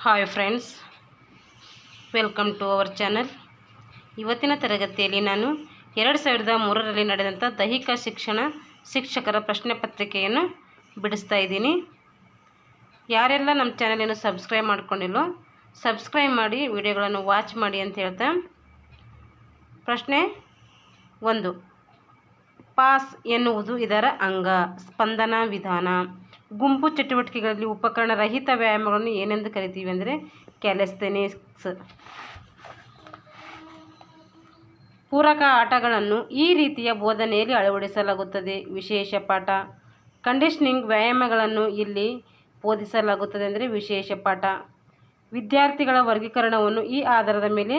Hi friends, welcome to our channel. ಇವತ್ತಿನ ತರಗತಿಯಲ್ಲಿ ನಾನು 2003ರಲ್ಲಿ ನಡೆದಂಥ ದೈಹಿಕ ಶಿಕ್ಷಕರ ಪ್ರಶ್ನೆ ಪತ್ರಿಕೆಯನ್ನು ಬಿಡಿಸ್ತಾ ಇದ್ದೀನಿ. ಯಾರೆಲ್ಲ ನಮ್ಮ ಚಾನಲನ್ನು ಸಬ್ಸ್ಕ್ರೈಬ್ ಮಾಡ್ಕೊಂಡಿಲ್ಲೋ ಸಬ್ಸ್ಕ್ರೈಬ್ ಮಾಡಿ, ವಿಡಿಯೋಗಳನ್ನು ವಾಚ್ ಮಾಡಿ ಅಂತ ಹೇಳ್ತಾ, ಪ್ರಶ್ನೆ 1. ಪಾಸ್ ಎನ್ನುವುದು ಇದರ ಅಂಗ. ಸ್ಪಂದನ ವಿಧಾನ. ಗುಂಪು ಚಟುವಟಿಕೆಗಳಲ್ಲಿ ಉಪಕರಣ ರಹಿತ ವ್ಯಾಯಾಮಗಳನ್ನು ಏನೆಂದು ಕರಿತೀವಿ ಅಂದರೆ ಕ್ಯಾಲಿಸ್ಥೆನಿಕ್ಸ್. ಪೂರಕ ಆಟಗಳನ್ನು ಈ ರೀತಿಯ ಬೋಧನೆಯಲ್ಲಿ ಅಳವಡಿಸಲಾಗುತ್ತದೆ. ವಿಶೇಷ ಪಾಠ. ಕಂಡೀಷನಿಂಗ್ ವ್ಯಾಯಾಮಗಳನ್ನು ಇಲ್ಲಿ ಬೋಧಿಸಲಾಗುತ್ತದೆ ಅಂದರೆ ವಿಶೇಷ ಪಾಠ. ವಿದ್ಯಾರ್ಥಿಗಳ ವರ್ಗೀಕರಣವನ್ನು ಈ ಆಧಾರದ ಮೇಲೆ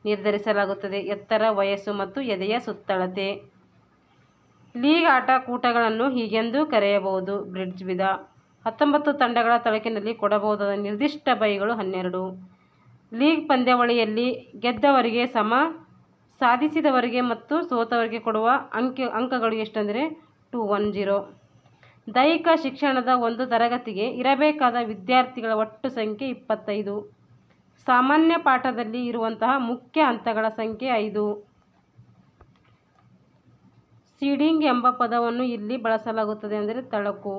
ನಿರ್ಧರಿಸಲಾಗುತ್ತದೆ. ಎತ್ತರ, ವಯಸ್ಸು ಮತ್ತು ಎದೆಯ ಸುತ್ತಳತೆ. ಲೀಗ್ ಆಟಕೂಟಗಳನ್ನು ಹೀಗೆಂದು ಕರೆಯಬಹುದು. ಬ್ರಿಡ್ಜ್ ವಿಧ. 19 ತಂಡಗಳ ತಳಕಿನಲ್ಲಿ ಕೊಡಬಹುದಾದ ನಿರ್ದಿಷ್ಟ ಬೈಗಳು 12. ಲೀಗ್ ಪಂದ್ಯಾವಳಿಯಲ್ಲಿ ಗೆದ್ದವರಿಗೆ ಸಮ, ಸಾಧಿಸಿದವರಿಗೆ ಮತ್ತು ಸೋತವರಿಗೆ ಕೊಡುವ ಅಂಕಗಳು ಎಷ್ಟೆಂದರೆ 210. ದೈಹಿಕ ಶಿಕ್ಷಣದ ಒಂದು ತರಗತಿಗೆ ಇರಬೇಕಾದ ವಿದ್ಯಾರ್ಥಿಗಳ ಒಟ್ಟು ಸಂಖ್ಯೆ 25. ಸಾಮಾನ್ಯ ಪಾಠದಲ್ಲಿ ಇರುವಂತಹ ಮುಖ್ಯ ಹಂತಗಳ ಸಂಖ್ಯೆ 5. ಸೀಡಿಂಗ್ ಎಂಬ ಪದವನ್ನು ಇಲ್ಲಿ ಬಳಸಲಾಗುತ್ತದೆ ಅಂದರೆ ತಳಕು.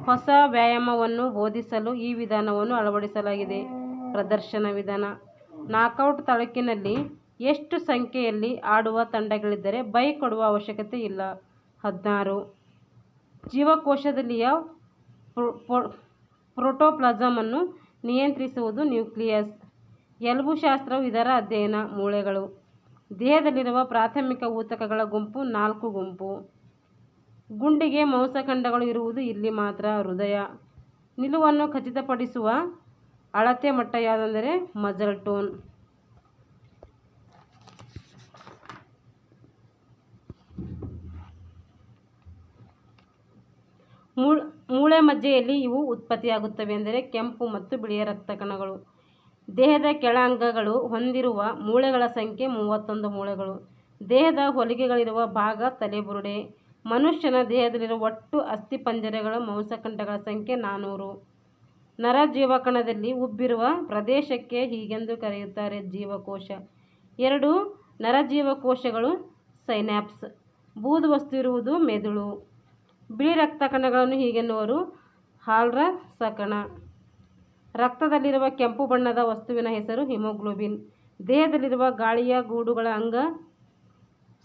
ಹೊಸ ವ್ಯಾಯಾಮವನ್ನು ಬೋಧಿಸಲು ಈ ವಿಧಾನವನ್ನು ಅಳವಡಿಸಲಾಗಿದೆ. ಪ್ರದರ್ಶನ ವಿಧಾನ. ನಾಕೌಟ್ ತಳಕಿನಲ್ಲಿ ಎಷ್ಟು ಸಂಖ್ಯೆಯಲ್ಲಿ ಆಡುವ ತಂಡಗಳಿದ್ದರೆ ಬೈ ಕೊಡುವ ಅವಶ್ಯಕತೆ ಇಲ್ಲ. 16. ಜೀವಕೋಶದಲ್ಲಿಯ ಪ್ರೋಟೋಪ್ಲಾಸಮನ್ನು ನಿಯಂತ್ರಿಸುವುದು ನ್ಯೂಕ್ಲಿಯಸ್. ಎಲುಬುಶಾಸ್ತ್ರವು ಇದರ ಅಧ್ಯಯನ. ಮೂಳೆಗಳು. ದೇಹದಲ್ಲಿರುವ ಪ್ರಾಥಮಿಕ ಊತಕಗಳ ಗುಂಪು 4 ಗುಂಪು. ಗುಂಡಿಗೆ ಮಾಂಸಖಂಡಗಳು ಇರುವುದು ಇಲ್ಲಿ ಮಾತ್ರ. ಹೃದಯ. ನಿಲುವನ್ನು ಖಚಿತಪಡಿಸುವ ಅಳತೆ ಮಟ್ಟ ಯಾವುದೆಂದರೆ ಮಜಲ್ ಟೋನ್. ಮೂಳೆ ಮಜ್ಜೆಯಲ್ಲಿ ಇವು ಉತ್ಪತ್ತಿಯಾಗುತ್ತವೆ ಅಂದರೆ ಕೆಂಪು ಮತ್ತು ಬಿಳಿಯ ರಕ್ತ ಕಣಗಳು. ದೇಹದ ಕೆಳ ಅಂಗಗಳು ಹೊಂದಿರುವ ಮೂಳೆಗಳ ಸಂಖ್ಯೆ 31 ಮೂಳೆಗಳು. ದೇಹದ ಹೊಲಿಗೆಗಳಿರುವ ಭಾಗ ತಲೆಬುರುಡೆ. ಮನುಷ್ಯನ ದೇಹದಲ್ಲಿರುವ ಒಟ್ಟು ಅಸ್ಥಿಪಂಜರಗಳ ಮಾಂಸಖಂಡಗಳ ಸಂಖ್ಯೆ 400. ನರಜೀವಕಣದಲ್ಲಿ ಉಬ್ಬಿರುವ ಪ್ರದೇಶಕ್ಕೆ ಹೀಗೆಂದು ಕರೆಯುತ್ತಾರೆ ಜೀವಕೋಶ. 2 ನರಜೀವಕೋಶಗಳು ಸೈನ್ಯಾಪ್ಸ್. ಬೂದು ವಸ್ತು ಇರುವುದು ಮೆದುಳು. ಬಿಳಿ ರಕ್ತ ಕಣಗಳನ್ನು ಹೀಗೆನ್ನುವರು ಹಾಲ್ರಸ ಕಣ. ರಕ್ತದಲ್ಲಿರುವ ಕೆಂಪು ಬಣ್ಣದ ವಸ್ತುವಿನ ಹೆಸರು ಹಿಮೋಗ್ಲೋಬಿನ್. ದೇಹದಲ್ಲಿರುವ ಗಾಳಿಯ ಗೂಡುಗಳ ಅಂಗ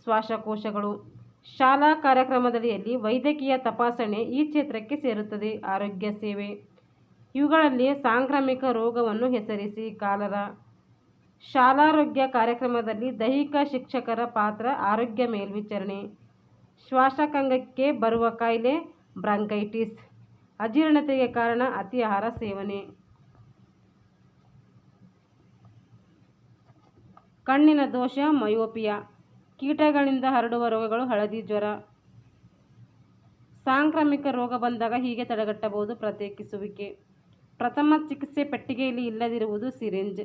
ಶ್ವಾಸಕೋಶಗಳು. ಶಾಲಾ ಕಾರ್ಯಕ್ರಮದಲ್ಲಿ ವೈದ್ಯಕೀಯ ತಪಾಸಣೆ ಈ ಕ್ಷೇತ್ರಕ್ಕೆ ಸೇರುತ್ತದೆ. ಆರೋಗ್ಯ ಸೇವೆ. ಇವುಗಳಲ್ಲಿ ಸಾಂಕ್ರಾಮಿಕ ರೋಗವನ್ನು ಹೆಸರಿಸಿ. ಕಾಲರ. ಶಾಲಾರೋಗ್ಯ ಕಾರ್ಯಕ್ರಮದಲ್ಲಿ ದೈಹಿಕ ಶಿಕ್ಷಕರ ಪಾತ್ರ ಆರೋಗ್ಯ ಮೇಲ್ವಿಚಾರಣೆ. ಶ್ವಾಸಕಾಂಗಕ್ಕೆ ಬರುವ ಕಾಯಿಲೆ ಬ್ರಾಂಕೈಟಿಸ್. ಅಜೀರ್ಣತೆಗೆ ಕಾರಣ ಅತಿ ಆಹಾರ ಸೇವನೆ. ಕಣ್ಣಿನ ದೋಷ ಮಯೋಪಿಯಾ. ಕೀಟಗಳಿಂದ ಹರಡುವ ರೋಗಗಳು ಹಳದಿ ಜ್ವರ. ಸಾಂಕ್ರಾಮಿಕ ರೋಗ ಬಂದಾಗ ಹೀಗೆ ತಡೆಗಟ್ಟಬಹುದು. ಪ್ರತ್ಯೇಕಿಸುವಿಕೆ. ಪ್ರಥಮ ಚಿಕಿತ್ಸೆ ಪೆಟ್ಟಿಗೆಯಲ್ಲಿ ಇಲ್ಲದಿರುವುದು ಸಿರಿಂಜ್.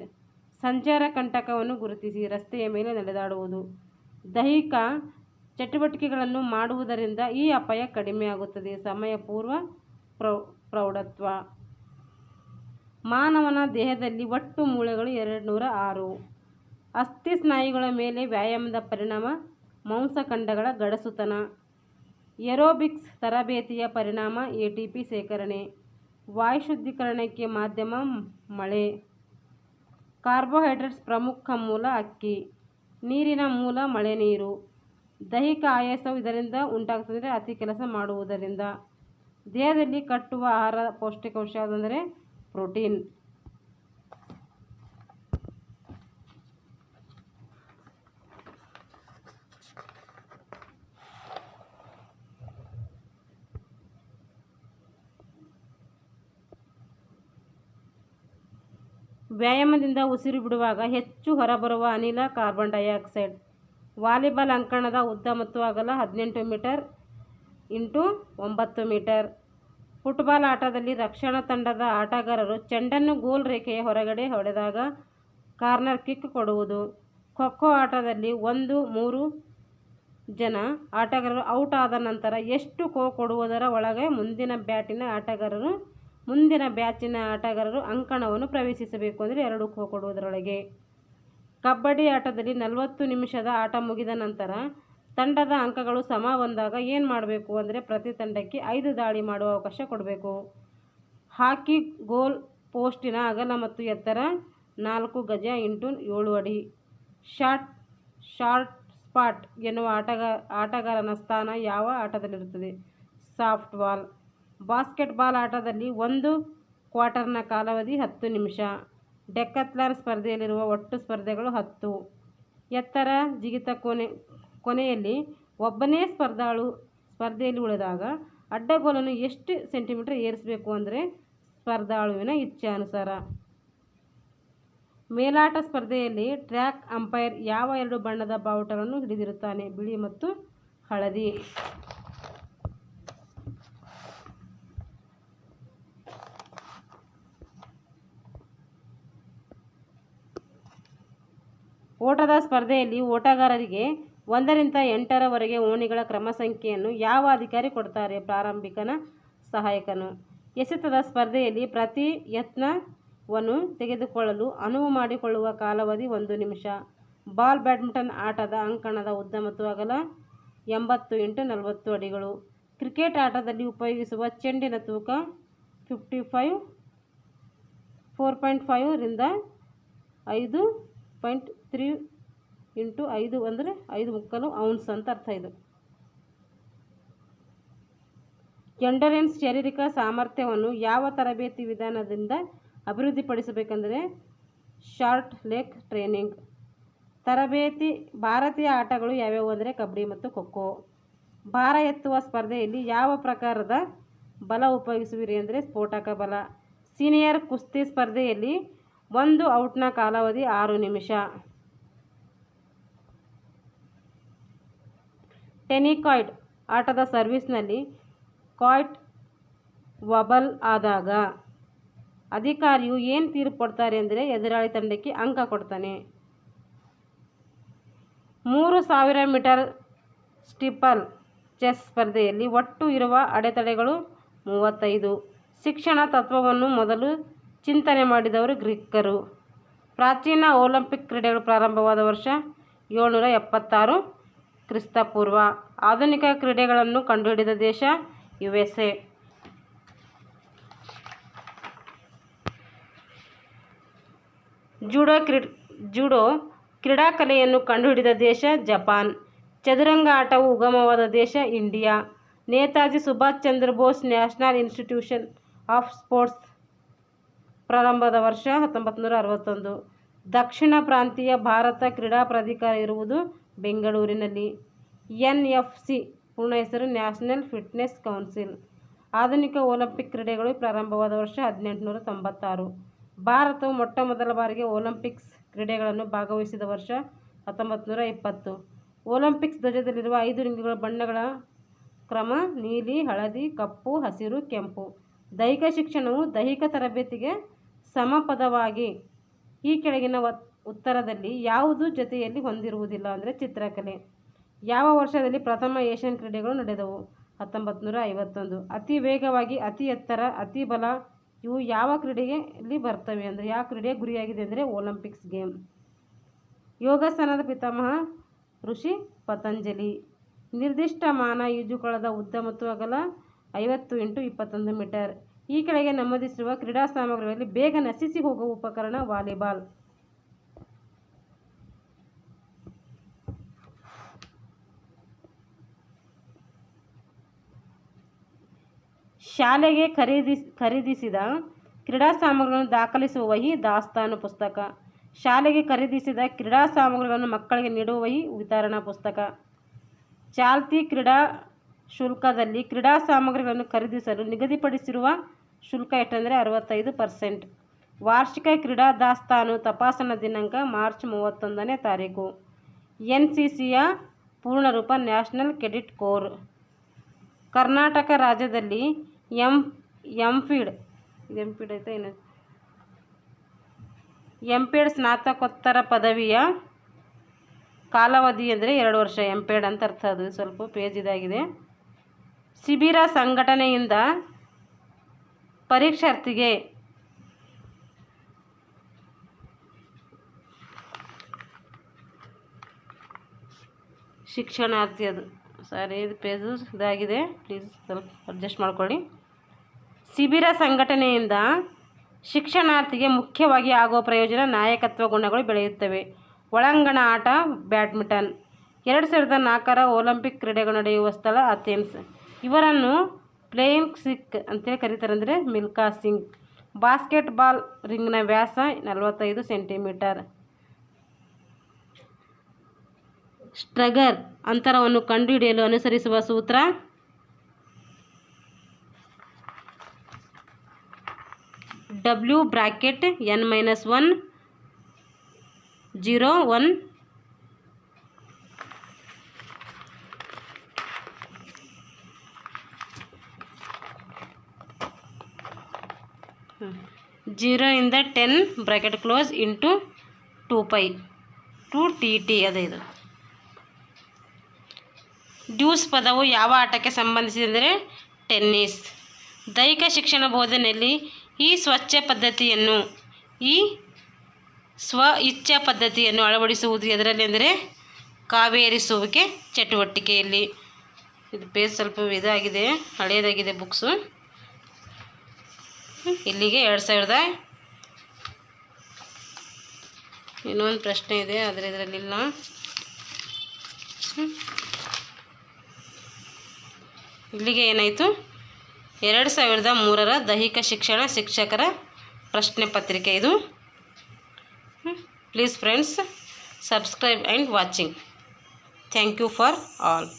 ಸಂಚಾರ ಕಂಟಕವನ್ನು ಗುರುತಿಸಿ. ರಸ್ತೆಯ ಮೇಲೆ ನಡೆದಾಡುವುದು. ದೈಹಿಕ ಚಟುವಟಿಕೆಗಳನ್ನು ಮಾಡುವುದರಿಂದ ಈ ಅಪಾಯ ಕಡಿಮೆಯಾಗುತ್ತದೆ. ಸಮಯ ಪೂರ್ವ ಪ್ರೌಢತ್ವ. ಮಾನವನ ದೇಹದಲ್ಲಿ ಒಟ್ಟು ಮೂಳೆಗಳು 206. ಅಸ್ಥಿ ಸ್ನಾಯುಗಳ ಮೇಲೆ ವ್ಯಾಯಾಮದ ಪರಿಣಾಮ. ಮಾಂಸಖಂಡಗಳ ಗಡಸುತನ. ಏರೋಬಿಕ್ಸ್ ತರಬೇತಿಯ ಪರಿಣಾಮ. ATP ಸೇಕರಣೆ. ವಾಯು ಶುದ್ಧೀಕರಣಕ್ಕೆ ಮಾಧ್ಯಮ ಮಳೆ. ಕಾರ್ಬೋಹೈಡ್ರೇಟ್ಸ್ ಪ್ರಮುಖ ಮೂಲ ಅಕ್ಕಿ. ನೀರಿನ ಮೂಲ ಮಳೆ ನೀರು. ದೈಹಿಕ ಆಯಾಸವು ಇದರಿಂದ ಉಂಟಾಗುತ್ತದೆ ಅತಿ ಕೆಲಸ ಮಾಡುವುದರಿಂದ. ದೇಹದಲ್ಲಿ ಕಟ್ಟುವ ಆಹಾರ ಪೌಷ್ಟಿಕಾಂಶ ಯಾವುದೆಂದರೆ ಪ್ರೋಟೀನ್. ವ್ಯಾಯಾಮದಿಂದ ಉಸಿರು ಬಿಡುವಾಗ ಹೆಚ್ಚು ಹೊರಬರುವ ಅನಿಲ ಕಾರ್ಬನ್ ಡೈಆಕ್ಸೈಡ್. ವಾಲಿಬಾಲ್ ಅಂಕಣದ ಉದ್ದ ಮತ್ತು ಅಗಲ 18 ಮೀಟರ್ × 9 ಮೀಟರ್. ಫುಟ್ಬಾಲ್ ಆಟದಲ್ಲಿ ರಕ್ಷಣಾ ತಂಡದ ಆಟಗಾರರು ಚೆಂಡನ್ನು ಗೋಲ್ ರೇಖೆಯ ಹೊರಗಡೆ ಹೊಡೆದಾಗ ಕಾರ್ನರ್ ಕಿಕ್ ಕೊಡುವುದು. ಖೋ ಆಟದಲ್ಲಿ 3 ಜನ ಆಟಗಾರರು ಔಟ್ ಆದ ನಂತರ ಎಷ್ಟು ಖೋ ಕೊಡುವುದರ ಒಳಗೆ ಮುಂದಿನ ಬ್ಯಾಟಿನ ಆಟಗಾರರು ಮುಂದಿನ ಬ್ಯಾಚಿನ ಆಟಗಾರರು ಅಂಕಣವನ್ನು ಪ್ರವೇಶಿಸಬೇಕು ಅಂದರೆ 2 ಖೋ ಕೊಡುವುದರೊಳಗೆ. ಕಬಡ್ಡಿ ಆಟದಲ್ಲಿ 40 ನಿಮಿಷದ ಆಟ ಮುಗಿದ ನಂತರ ತಂಡದ ಅಂಕಗಳು ಸಮ ಬಂದಾಗ ಏನು ಮಾಡಬೇಕು ಅಂದರೆ ಪ್ರತಿ ತಂಡಕ್ಕೆ 5 ದಾಳಿ ಮಾಡುವ ಅವಕಾಶ ಕೊಡಬೇಕು. ಹಾಕಿ ಗೋಲ್ ಪೋಸ್ಟಿನ ಅಗಲ ಮತ್ತು ಎತ್ತರ 4 ಗಜ × 7 ಅಡಿ. ಶಾರ್ಟ್ ಸ್ಪಾಟ್ ಎನ್ನುವ ಆಟಗಾರನ ಸ್ಥಾನ ಯಾವ ಆಟದಲ್ಲಿರುತ್ತದೆ? Soft ball. ಬಾಸ್ಕೆಟ್ಬಾಲ್ ಆಟದಲ್ಲಿ 1 ಕ್ವಾರ್ಟರ್ನ ಕಾಲಾವಧಿ 10 ನಿಮಿಷ. ಡೆಕ್ಯಾಥ್ಲಾನ್ ಸ್ಪರ್ಧೆಯಲ್ಲಿರುವ ಒಟ್ಟು ಸ್ಪರ್ಧೆಗಳು 10. ಎತ್ತರ ಜಿಗಿತ ಕೊನೆಯಲ್ಲಿ ಒಬ್ಬನೇ ಸ್ಪರ್ಧೆಯಲ್ಲಿ ಉಳಿದಾಗ ಅಡ್ಡಗೋಲನ್ನು ಎಷ್ಟು ಸೆಂಟಿಮೀಟರ್ ಏರಿಸಬೇಕು ಅಂದರೆ ಸ್ಪರ್ಧಾಳುವಿನ ಇಚ್ಛಾನುಸಾರ. ಮೇಲಾಟ ಸ್ಪರ್ಧೆಯಲ್ಲಿ ಟ್ರ್ಯಾಕ್ ಅಂಪೈರ್ ಯಾವ 2 ಬಣ್ಣದ ಬಾವುಟಗಳನ್ನು ಹಿಡಿದಿರುತ್ತಾನೆ? ಬಿಳಿ ಮತ್ತು ಹಳದಿ. ಓಟದ ಸ್ಪರ್ಧೆಯಲ್ಲಿ ಓಟಗಾರರಿಗೆ 1 ರಿಂದ 8ರವರೆಗೆ ಓಣಿಗಳ ಕ್ರಮ ಸಂಖ್ಯೆಯನ್ನು ಯಾವ ಅಧಿಕಾರಿ ಕೊಡ್ತಾರೆ? ಪ್ರಾರಂಭಿಕನ ಸಹಾಯಕನು. ಎಸೆತದ ಸ್ಪರ್ಧೆಯಲ್ಲಿ ಪ್ರತಿ ಯತ್ನವನ್ನು ತೆಗೆದುಕೊಳ್ಳಲು ಅನುವು ಮಾಡಿಕೊಳ್ಳುವ ಕಾಲಾವಧಿ 1 ನಿಮಿಷ. ಬ್ಯಾಡ್ಮಿಂಟನ್ ಆಟದ ಅಂಕಣದ ಉದ್ದ ಮತ್ತು ಅಗಲ 80 × 40 ಅಡಿಗಳು. ಕ್ರಿಕೆಟ್ ಆಟದಲ್ಲಿ ಉಪಯೋಗಿಸುವ ಚೆಂಡಿನ ತೂಕ 4.5 ರಿಂದ 5.3 × 5 ಅಂದರೆ 5.75 ಔನ್ಸ್ ಅಂತ ಅರ್ಥ. ಇದು ಎಂಡರೆನ್ಸ್ ಶಾರೀರಿಕ ಸಾಮರ್ಥ್ಯವನ್ನು ಯಾವ ತರಬೇತಿ ವಿಧಾನದಿಂದ ಅಭಿವೃದ್ಧಿಪಡಿಸಬೇಕೆಂದರೆ ಶಾರ್ಟ್ ಲೆಗ್ ಟ್ರೈನಿಂಗ್. ಭಾರತೀಯ ಆಟಗಳು ಯಾವ್ಯಾವು ಅಂದರೆ ಕಬಡ್ಡಿ ಮತ್ತು ಖೋ-ಖೋ. ಭಾರ ಎತ್ತುವ ಸ್ಪರ್ಧೆಯಲ್ಲಿ ಯಾವ ಪ್ರಕಾರದ ಬಲ ಉಪಯೋಗಿಸುವಿರಿ ಅಂದರೆ ಸ್ಫೋಟಕ ಬಲ. ಸೀನಿಯರ್ ಕುಸ್ತಿ ಸ್ಪರ್ಧೆಯಲ್ಲಿ 1 ಔಟ್ನ ಕಾಲಾವಧಿ 6 ನಿಮಿಷ. ಟೆನಿಕಾಯ್ಡ್ ಆಟದ ಸರ್ವಿಸ್ನಲ್ಲಿ ಕಾಯ್ಟ್ ವಬಲ್ ಆದಾಗ ಅಧಿಕಾರಿಯು ಏನು ತೀರ್ಪು ಕೊಡ್ತಾರೆ ಅಂದರೆ ಎದುರಾಳಿ ತಂಡಕ್ಕೆ ಅಂಕ ಕೊಡ್ತಾನೆ. 3000 ಮೀಟರ್ ಸ್ಟೀಪಲ್ ಚೆಸ್ ಸ್ಪರ್ಧೆಯಲ್ಲಿ ಒಟ್ಟು ಇರುವ ಅಡೆತಡೆಗಳು 35. ಶಿಕ್ಷಣ ತತ್ವವನ್ನು ಮೊದಲು ಚಿಂತನೆ ಮಾಡಿದವರು ಗ್ರೀಕರು. ಪ್ರಾಚೀನ ಒಲಿಂಪಿಕ್ ಕ್ರೀಡೆಗಳು ಪ್ರಾರಂಭವಾದ ವರ್ಷ 776 ಕ್ರಿಸ್ತಪೂರ್ವ. ಆಧುನಿಕ ಕ್ರೀಡೆಗಳನ್ನು ಕಂಡುಹಿಡಿದ ದೇಶ USA. ಜೂಡೋ ಕ್ರೀಡಾಕಲೆಯನ್ನು ಕಂಡುಹಿಡಿದ ದೇಶ ಜಪಾನ್. ಚದುರಂಗ ಆಟವು ಉಗಮವಾದ ದೇಶ India. Netaji Subhash Chandra Bose national institution of sports ಪ್ರಾರಂಭದ ವರ್ಷ 1961. ದಕ್ಷಿಣ ಪ್ರಾಂತೀಯ ಭಾರತ ಕ್ರೀಡಾ ಪ್ರಾಧಿಕಾರ ಇರುವುದು ಬೆಂಗಳೂರಿನಲ್ಲಿ. NFC ಪೂರ್ಣ ಹೆಸರು ನ್ಯಾಷನಲ್ ಫಿಟ್ನೆಸ್ ಕೌನ್ಸಿಲ್. ಆಧುನಿಕ ಒಲಿಂಪಿಕ್ ಕ್ರೀಡೆಗಳು ಪ್ರಾರಂಭವಾದ ವರ್ಷ 1896. ಭಾರತವು ಮೊಟ್ಟಮೊದಲ ಬಾರಿಗೆ ಒಲಿಂಪಿಕ್ಸ್ ಕ್ರೀಡೆಗಳನ್ನು ಭಾಗವಹಿಸಿದ ವರ್ಷ 1920. ಒಲಿಂಪಿಕ್ಸ್ ಧ್ವಜದಲ್ಲಿರುವ 5 ರಿಂಗ್ಗಳ ಬಣ್ಣಗಳ ಕ್ರಮ ನೀಲಿ, ಹಳದಿ, ಕಪ್ಪು, ಹಸಿರು, ಕೆಂಪು. ದೈಹಿಕ ಶಿಕ್ಷಣವು ದೈಹಿಕ ತರಬೇತಿಗೆ ಸಮಪದವಾಗಿ ಈ ಕೆಳಗಿನ ಉತ್ತರದಲ್ಲಿ ಯಾವುದು ಜೊತೆಯಲ್ಲಿ ಹೊಂದಿರುವುದಿಲ್ಲ ಅಂದರೆ ಚಿತ್ರಕಲೆ. ಯಾವ ವರ್ಷದಲ್ಲಿ ಪ್ರಥಮ ಏಷ್ಯನ್ ಕ್ರೀಡೆಗಳು ನಡೆದವು? 1951. ಅತಿ ವೇಗವಾಗಿ, ಅತಿ ಎತ್ತರ, ಅತಿ ಬಲ ಇವು ಯಾವ ಕ್ರೀಡೆಯಲ್ಲಿ ಬರ್ತವೆ ಅಂದರೆ ಯಾವ ಕ್ರೀಡೆಯ ಗುರಿಯಾಗಿದೆ ಅಂದರೆ ಒಲಿಂಪಿಕ್ಸ್ ಗೇಮ್. ಯೋಗಾಸನದ ಪಿತಾಮಹ ಋಷಿ ಪತಂಜಲಿ. ನಿರ್ದಿಷ್ಟ ಮಾನ ಈಜುಕೊಳದ ಉದ್ದ ಮತ್ತು ಅಗಲ 50 × 21 ಮೀಟರ್. ಈ ಕೆಳಗೆ ನಮೂದಿಸಿರುವ ಕ್ರೀಡಾ ಸಾಮಗ್ರಿಗಳಲ್ಲಿ ಬೇಗ ನಶಿಸಿ ಹೋಗುವ ಉಪಕರಣ ವಾಲಿಬಾಲ್. ಶಾಲೆಗೆ ಖರೀದಿಸಿದ ಕ್ರೀಡಾ ಸಾಮಗ್ರಿಗಳನ್ನು ದಾಖಲಿಸುವ ವಹಿ ದಾಸ್ತಾನು ಪುಸ್ತಕ. ಶಾಲೆಗೆ ಖರೀದಿಸಿದ ಕ್ರೀಡಾ ಸಾಮಗ್ರಿಗಳನ್ನು ಮಕ್ಕಳಿಗೆ ನೀಡುವ ವಹಿ ವಿತರಣಾ ಪುಸ್ತಕ. ಚಾಲ್ತಿ ಕ್ರೀಡಾ ಶುಲ್ಕದಲ್ಲಿ ಕ್ರೀಡಾ ಸಾಮಗ್ರಿಗಳನ್ನು ಖರೀದಿಸಲು ನಿಗದಿಪಡಿಸಿರುವ ಶುಲ್ಕ ಎಷ್ಟೆಂದರೆ 65%. ವಾರ್ಷಿಕ ಕ್ರೀಡಾ ದಾಸ್ತಾನು ತಪಾಸಣಾ ದಿನಾಂಕ ಮಾರ್ಚ್ 31ನೇ ತಾರೀಕು. NCCಯ ಪೂರ್ಣರೂಪ ನ್ಯಾಷನಲ್ ಕೆಡೆಟ್ ಕೋರ್. ಕರ್ನಾಟಕ ರಾಜ್ಯದಲ್ಲಿ ಎಂಪೆಡ್ ಸ್ನಾತಕೋತ್ತರ ಪದವಿಯ ಕಾಲಾವಧಿ ಅಂದರೆ 2 ವರ್ಷ. ಎಂಪೆಡ್ ಅಂತ ಅರ್ಥ. ಅದು ಸ್ವಲ್ಪ ಪೇಜ್ ಇದಾಗಿದೆ. ಶಿಬಿರ ಸಂಘಟನೆಯಿಂದ ಪರೀಕ್ಷಾರ್ಥಿಗೆ ಶಿಕ್ಷಣಾರ್ಥಿ ಅದು ಸಾರಿ ಇದು ಪೇಜು ಇದಾಗಿದೆ, ಪ್ಲೀಸ್ ಸ್ವಲ್ಪ ಅಡ್ಜಸ್ಟ್ ಮಾಡ್ಕೊಳ್ಳಿ. ಶಿಬಿರ ಸಂಘಟನೆಯಿಂದ ಶಿಕ್ಷಣಾರ್ಥಿಗೆ ಮುಖ್ಯವಾಗಿ ಆಗುವ ಪ್ರಯೋಜನ ನಾಯಕತ್ವ ಗುಣಗಳು ಬೆಳೆಯುತ್ತವೆ. ಒಳಾಂಗಣ ಆಟ ಬ್ಯಾಡ್ಮಿಂಟನ್. 2004 ಒಲಿಂಪಿಕ್ ಕ್ರೀಡೆಗಳು ನಡೆಯುವ ಸ್ಥಳ ಅಥೆನ್ಸ್. ಇವರನ್ನು ಪ್ಲೇಯಿಂಗ್ ಸಿಕ್ ಅಂತೇಳಿ ಕರೀತಾರೆ, ಅಂದರೆ ಮಿಲ್ಖಾ ಸಿಂಗ್. ಬಾಸ್ಕೆಟ್ಬಾಲ್ ರಿಂಗ್ನ ವ್ಯಾಸ 45 ಸೆಂಟಿಮೀಟರ್. ಸ್ಟ್ರಗರ್ ಅಂತರವನ್ನು ಕಂಡುಹಿಡಿಯಲು ಅನುಸರಿಸುವ ಸೂತ್ರ W(n-1 0 1) (0 ಇಂದ 10) bracket close into 2π to TT ಅದೇ ಇದು. ಡ್ಯೂಸ್ ಪದವು ಯಾವ ಆಟಕ್ಕೆ ಸಂಬಂಧಿಸಿದೆ ಅಂದರೆ ಟೆನ್ನಿಸ್. ದೈಹಿಕ ಶಿಕ್ಷಣ ಬೋಧನೆಯಲ್ಲಿ ಈ ಸ್ವ ಇಚ್ಛಾ ಪದ್ಧತಿಯನ್ನು ಅಳವಡಿಸುವುದು ಎದರಲ್ಲಿ ಅಂದರೆ ಕಾವೇರಿಸುವಿಕೆ ಚಟುವಟಿಕೆಯಲ್ಲಿ. ಇದು ಪೇಜ್ ಸ್ವಲ್ಪ ಇದಾಗಿದೆ, ಹಳೆಯದಾಗಿದೆ ಬುಕ್ಸು. ಇಲ್ಲಿಗೆ 2000 ಇನ್ನೊಂದು ಪ್ರಶ್ನೆ ಇದೆ, ಆದರೆ ಇದರಲ್ಲಿಲ್ಲ. ಇಲ್ಲಿಗೆ ಏನಾಯಿತು 2003 ದೈಹಿಕ ಶಿಕ್ಷಣ ಶಿಕ್ಷಕರ ಪ್ರಶ್ನೆ ಪತ್ರಿಕೆ ಇದು. Please friends, subscribe and watching. Thank you for all.